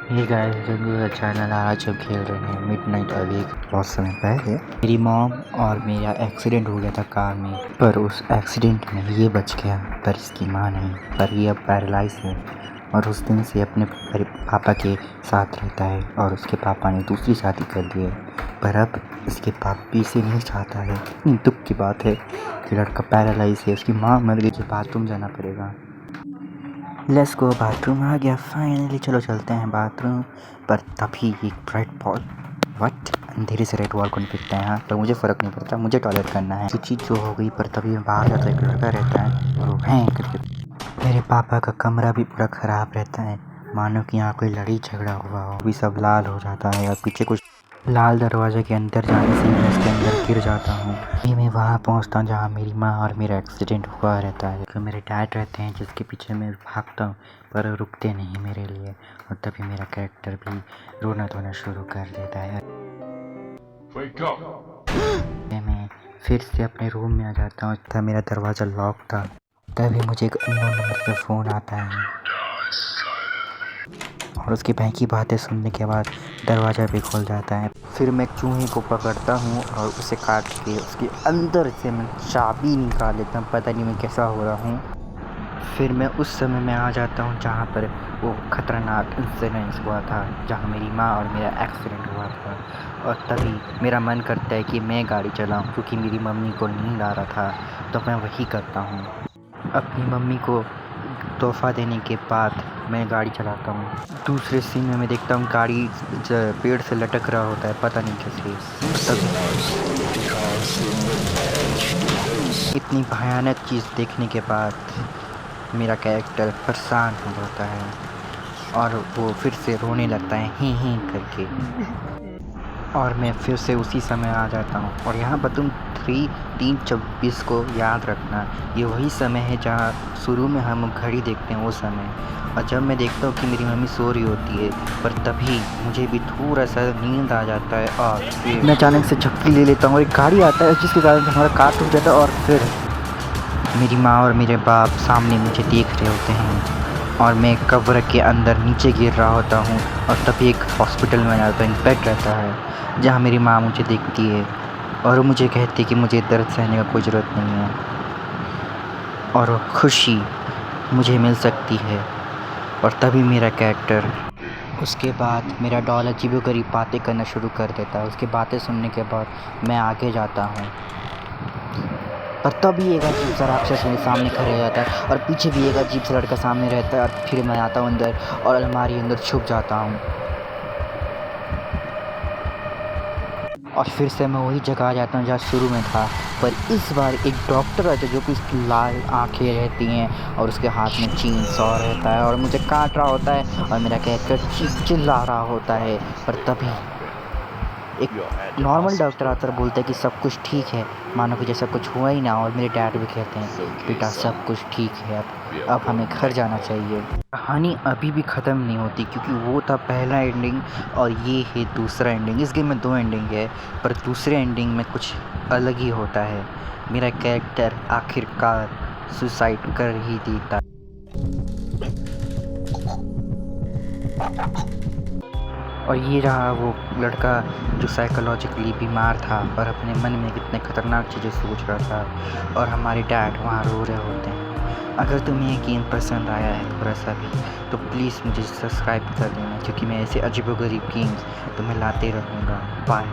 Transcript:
ये गाइस का चैनल आज हम खेल रहे हैं मिडनाइट अवेक। बहुत समय पहले मेरी मॉम और मेरा एक्सीडेंट हो गया था कार में, पर उस एक्सीडेंट में ये बच गया पर इसकी माँ नहीं। पर ये अब पैरालाइज है और उस दिन से अपने पापा के साथ रहता है और उसके पापा ने दूसरी शादी कर दी है। पर अब इसके पापी से नहीं चाहता है। इतनी दुख की बात है कि लड़का पैरालाइज है, उसकी माँ मर गई, बाथरूम जाना पड़ेगा। लेट्स गो, बाथरूम आ गया फाइनली। चलो चलते हैं बाथरूम। पर तभी एक रेड बॉल, व्हाट, अंधेरे से रेड बॉल को फेंकता है यहाँ पर। मुझे फ़र्क नहीं पड़ता, मुझे टॉयलेट करना है। ये चीज़ जो हो गई, पर तभी मैं बाहर जाता, एक लड़का रहता है और वो हैं करके मेरे पापा का कमरा भी पूरा ख़राब रहता है, मानो कि यहाँ कोई लड़ाई झगड़ा हुआ हो। अभी सब लाल हो जाता है और पीछे कुछ लाल दरवाजे के अंदर जाने से मैं उसके अंदर गिर जाता हूँ। ये मैं वहाँ पहुँचता हूँ जहाँ मेरी माँ और मेरा एक्सीडेंट हुआ रहता है। तो मेरे डैड रहते हैं जिसके पीछे मैं भागता हूँ, पर रुकते नहीं मेरे लिए। और तभी मेरा कैरेक्टर भी रोना धोना शुरू कर देता है। मैं फिर से अपने रूम में आ जाता हूँ तब मेरा दरवाज़ा लॉक था। तभी मुझे एक अननोन नंबर पर फ़ोन आता है और उसकी बहकी बातें सुनने के बाद दरवाज़ा भी खुल जाता है। फिर मैं चूहे को पकड़ता हूँ और उसे काट के उसके अंदर से मैं चाबी निकाल लेता हूँ। पता नहीं मैं कैसा हो रहा हूँ। फिर मैं उस समय में आ जाता हूँ जहाँ पर वो ख़तरनाक इंसिडेंट हुआ था, जहाँ मेरी माँ और मेरा एक्सीडेंट हुआ था। और तभी मेरा मन करता है कि मैं गाड़ी चलाऊँ, क्योंकि मेरी मम्मी को नींद आ रहा था, तो मैं वही करता हूँ। अपनी मम्मी को तोहफ़ा देने के बाद मैं गाड़ी चलाता हूँ। दूसरे सीन में मैं देखता हूँ गाड़ी पेड़ से लटक रहा होता है, पता नहीं कैसे। इतनी भयानक चीज़ देखने के बाद मेरा कैरेक्टर परेशान हो जाता है और वो फिर से रोने लगता है ही करके। और मैं फिर से उसी समय आ जाता हूँ। और यहाँ पर तुम 3:24 को याद रखना, ये वही समय है जहाँ शुरू में हम घड़ी देखते हैं वो समय। और जब मैं देखता हूँ कि मेरी मम्मी सो रही होती है, पर तभी मुझे भी थोड़ा सा नींद आ जाता है और फिर मैं अचानक से झपकी ले लेता हूँ और एक गाड़ी आता है जिसके कारण हमारा कार टूट जाता है। और फिर मेरी माँ और मेरे बाप सामने मुझे देख रहे होते हैं और मैं कब्र के अंदर नीचे गिर रहा होता हूँ। और तभी एक हॉस्पिटल में जाता हूँ, एक बेड रहता है जहाँ मेरी माँ मुझे देखती है और वो मुझे कहती है कि मुझे दर्द सहने का कोई ज़रूरत नहीं है और खुशी मुझे मिल सकती है। और तभी मेरा कैरेक्टर उसके बाद मेरा डॉल अजीबोगरीब बातें करना शुरू कर देता है। उसकी बातें सुनने के बाद मैं आगे जाता हूँ, पर तभी एक अजीब सा राक्षस मेरे सामने खड़े हो जाता है और पीछे भी एक अजीब सा लड़का सामने रहता है। और फिर मैं आता हूँ अंदर और अलमारी अंदर छुप जाता हूँ और फिर से मैं वही जगह आ जाता हूँ जहाँ शुरू में था। पर इस बार एक डॉक्टर रहता है जो कि उसकी लाल आंखें रहती हैं और उसके हाथ में चेन सॉ रहता है और मुझे काट रहा होता है और मेरा कैरेक्टर चिल्ला रहा होता है। पर तभी एक नॉर्मल डॉक्टर आता है, बोलता है कि सब कुछ ठीक है, मानो कि जैसा कुछ हुआ ही ना। और मेरे डैड भी कहते हैं बेटा सब कुछ ठीक है, अब हमें घर जाना चाहिए। कहानी अभी भी ख़त्म नहीं होती, क्योंकि वो था पहला एंडिंग और ये है दूसरा एंडिंग। इस गेम में 2 एंडिंग है, पर दूसरे एंडिंग में कुछ अलग ही होता है। मेरा कैरेक्टर आखिरकार सुसाइड कर ही देता। और ये रहा वो लड़का जो साइकोलॉजिकली बीमार था और अपने मन में कितने ख़तरनाक चीज़ें सोच रहा था। और हमारे डैड वहाँ रो रहे होते हैं। अगर तुम्हें ये गेम पसंद आया है थोड़ा सा भी, तो प्लीज़ मुझे सब्सक्राइब कर देना, क्योंकि मैं ऐसे अजीबोगरीब गेम्स तुम्हें लाते रहूँगा। बाय।